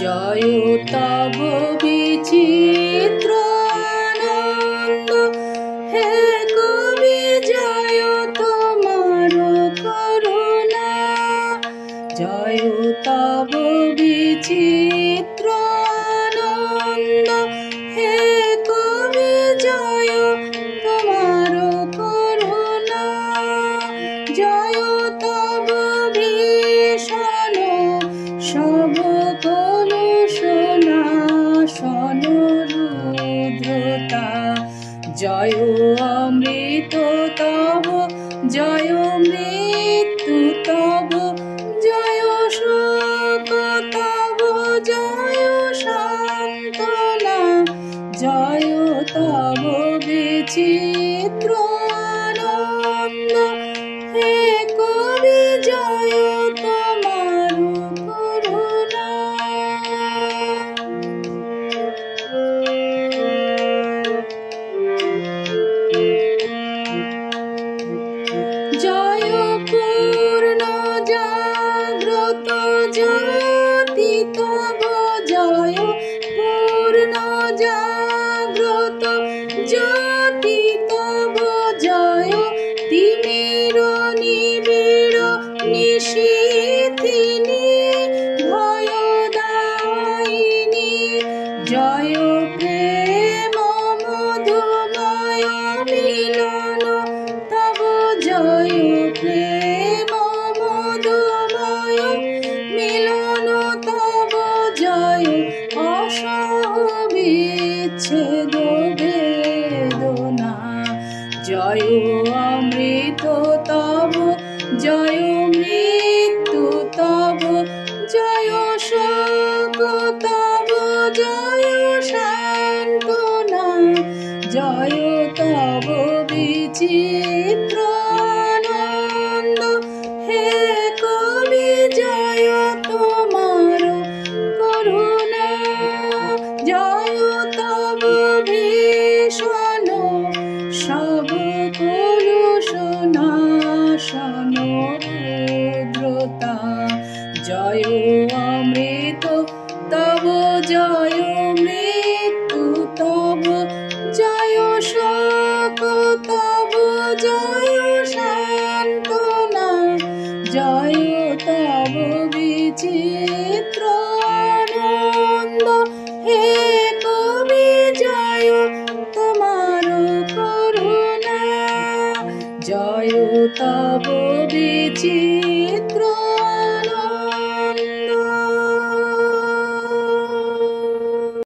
জয় তব বিচিত্র আনন্দ, হে কবি জয় তোমার করুণা। জয় তব বিচিত্র আনন্দ, হে কবি জয় তোমার করুণা। জয় তব ভীষণ সব কলুষনাশন রুদ্রতা। জয় অমৃত তব, জয় মৃত্যু তব, জয় শোক তব, জয় সান্ত্বনা। জয় তব বিচিত্র আনন্দ, হে কবি জয় তোমার করুণা। জয় পূর্ণ জাগ্রত জ্যোতি তব, জয় পূর্ণ জাগ্রত জ্যোতি তব, জয় তিমির নিবিড় নিশীথিনী ভয়দায়িনী। জয় প্রেম মধুময় মিলন তব, জয় প্রেম মধুময় মিলন তব, জয় অসহ বিচ্ছেদ বেদনা। জয় অমৃত তব, জয় মৃত্যু তব, জয় শোক তব, জয় সান্ত্বনা। জয় তব বিচিত্র আনন্দ, হে কবি জয় তোমার করুণা। জয় তব ভীষণ সব কলুষনাশন রুদ্রতা। জয় অমৃত তব, জয় মৃত্যু তব, জয় শোক তব, জয় সান্ত্বনা। জয় তব বিচিত্র